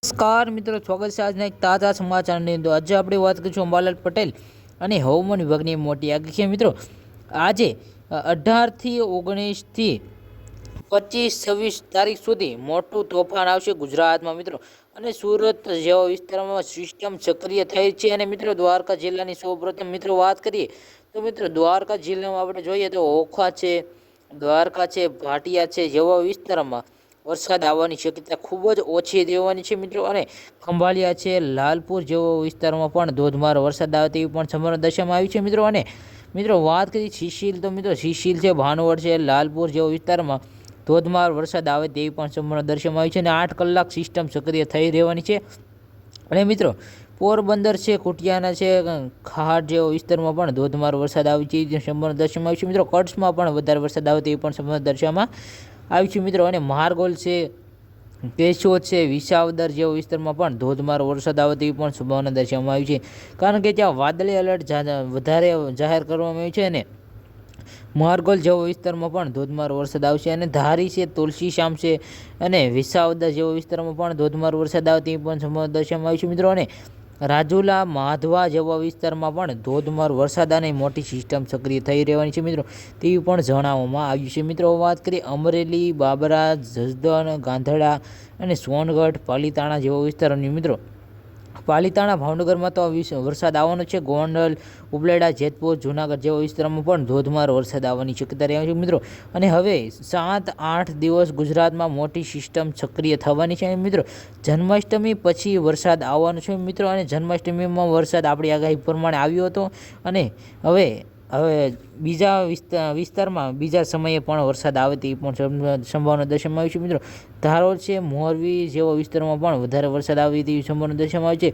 નમસ્કાર મિત્રો, સ્વાગત છે આજના એક તાજા સમાચારની અંદર। આજે આપણે વાત કરીશું અંબાલાલ પટેલ અને હવામાન વિભાગની મોટી આગાહી છે મિત્રો। આજે 18 થી 19 થી 25-26 તારીખ સુધી મોટું તોફાન આવશે ગુજરાતમાં મિત્રો। અને સુરત જેવા વિસ્તારમાં સિસ્ટમ સક્રિય થઈ છે। અને મિત્રો દ્વારકા જિલ્લાની સૌપ્રથમ મિત્રો વાત કરીએ તો મિત્રો દ્વારકા જિલ્લામાં આપણે જોઈએ તો ઓખા છે, દ્વારકા છે, ભાટિયા છે જેવા વિસ્તારમાં વરસાદ આવવાની શક્યતા ખૂબ જ ઓછી રહેવાની છે મિત્રો। અને ખંભાળિયા છે, લાલપુર જેવો વિસ્તારમાં પણ ધોધમાર વરસાદ આવે તેવી પણ સંભાવના દર્શાવવામાં આવી છે મિત્રો। અને મિત્રો વાત કરીએ સિસીલ તો મિત્રો સિસીલ છે, ભાનવડ છે, લાલપુર જેવો વિસ્તારમાં ધોધમાર વરસાદ આવે તેવી પણ સંભાવના દર્શાવવામાં આવી છે। અને 8 કલાક સિસ્ટમ સક્રિય થઈ રહેવાની છે। અને મિત્રો પોરબંદર છે, કુટિયાના છે, ખાડ જેવો વિસ્તારમાં પણ ધોધમાર વરસાદ આવે છે સંભાવના દર્શાવવામાં આવી છે મિત્રો। કચ્છમાં પણ વધારે વરસાદ આવે તેવી પણ સંભાવના દર્શાવવામાં આવી છે મિત્રો। અને મારગોલ છે, કેશોદ છે, વિસાવદર જેવા વિસ્તારમાં પણ ધોધમાર વરસાદ આવે તેવી પણ સંભાવના દર્શાવવામાં આવી છે, કારણ કે ત્યાં વાદળી એલર્ટ વધારે જાહેર કરવામાં આવ્યું છે। અને મારગોલ જેવો વિસ્તારમાં પણ ધોધમાર વરસાદ આવશે। અને ધારી છે, તુલસીશ્યામ છે અને વિસાવદર જેવો વિસ્તારમાં પણ ધોધમાર વરસાદ આવે તેવી પણ સંભાવના દર્શાવવામાં આવી છે મિત્રો। અને રાજુલા, માધવા જેવા વિસ્તારમાં પણ ધોધમાર વરસાદ અને મોટી સિસ્ટમ સક્રિય થઈ રહેવાની છે મિત્રો, તેવી પણ જણાવવામાં આવ્યું છે મિત્રો। વાત કરીએ અમરેલી, બાબરા, જસદણ, ગાંધડા અને સોનગઢ, પાલીતાણા જેવા વિસ્તારોની મિત્રો। પાલીતાણા, ભાવનગરમાં તો વરસાદ આવવાનો છે। ગોંડલ, ઉપલેટા, જેતપુર, જૂનાગઢ જેવા વિસ્તારોમાં પણ ધોધમાર વરસાદ આવવાની શક્યતા રહેવાની છે મિત્રો। અને હવે 7-8 દિવસ ગુજરાતમાં મોટી સિસ્ટમ સક્રિય થવાની છે મિત્રો। જન્માષ્ટમી પછી વરસાદ આવવાનો છે મિત્રો। અને જન્માષ્ટમીમાં વરસાદ આપણી આગાહી પ્રમાણે આવ્યો હતો। અને હવે બીજા વિસ્તારમાં બીજા સમયે પણ વરસાદ આવે તેવી પણ સંભાવના દર્શાવવામાં આવી છે મિત્રો। ધારોડ છે, મોરબી જેવા વિસ્તારમાં પણ વધારે વરસાદ આવે તેવી સંભાવના દર્શાવવામાં આવી છે।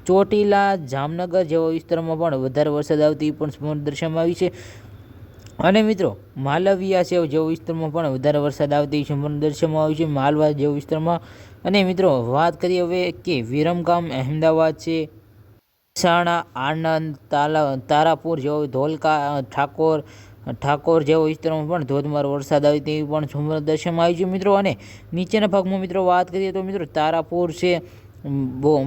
ચોટીલા, જામનગર જેવા વિસ્તારમાં પણ વધારે વરસાદ આવે તેવી પણ સંભાવના દર્શાવવામાં આવી છે। અને મિત્રો માલવિયા છે જેવા વિસ્તારમાં પણ વધારે વરસાદ આવે તેવી સંભાવના દર્શાવવામાં આવી છે, માલવા જેવા વિસ્તારમાં। અને મિત્રો વાત કરીએ હવે કે વિરમગામ, અહેમદાબાદ છે, મહેસાણા, આણંદ, તારાપુર જેવો, ધોલકા, ઠાકોર જેવા વિસ્તારોમાં પણ ધોધમાર વરસાદ આવે તેવી પણ સંભાવના દર્શાવવામાં આવી છે મિત્રો। અને નીચેના ભાગમાં મિત્રો વાત કરીએ તો મિત્રો તારાપુર છે,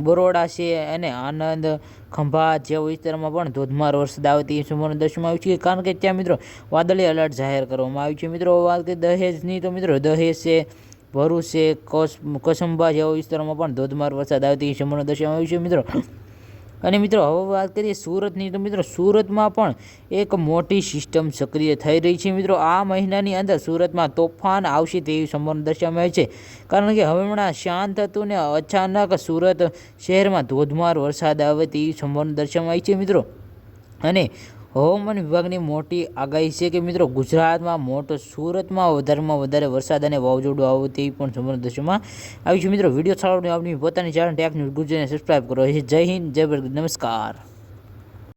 બરોડા છે અને આણંદ, ખંભાત જેવા વિસ્તારમાં પણ ધોધમાર વરસાદ આવે તેવી સંભાવના દર્શાવવામાં આવી છે, કારણ કે ત્યાં મિત્રો વાદળી એલર્ટ જાહેર કરવામાં આવ્યું છે મિત્રો। વાત કરીએ દહેજની તો મિત્રો દહેજ છે, ભરૂચ છે, કસંબા જેવા વિસ્તારોમાં પણ ધોધમાર વરસાદ આવે તેવી સંભાવના દર્શાવવામાં આવી છે મિત્રો। અને મિત્રો હવે વાત કરીએ સુરતની તો મિત્રો સુરતમાં પણ એક મોટી સિસ્ટમ સક્રિય થઈ રહી છે મિત્રો। આ મહિનાની અંદર સુરતમાં તોફાન આવશે તેવી સંભાવના દર્શાવવામાં આવી છે, કારણ કે હવે હમણાં શાંત હતું ને અચાનક સુરત શહેરમાં ધોધમાર વરસાદ આવે તેવી સંભાવના દર્શાવવામાં આવી છે મિત્રો। અને હવામાન વિભાગની મોટી આગાહી છે કે મિત્રો ગુજરાતમાં સુરતમાં વધારેમાં વધારે વરસાદ અને વાવાઝોડું આવે તેવી પણ સંભાવના દર્શાવવામાં આવી છે મિત્રો। વિડીયો સારો આપણી પોતાની ચેનલ ટેક ન્યૂઝ ગુજરાતને સબસ્ક્રાઈબ કરો। જય હિન્દ, જય ભારત, નમસ્કાર।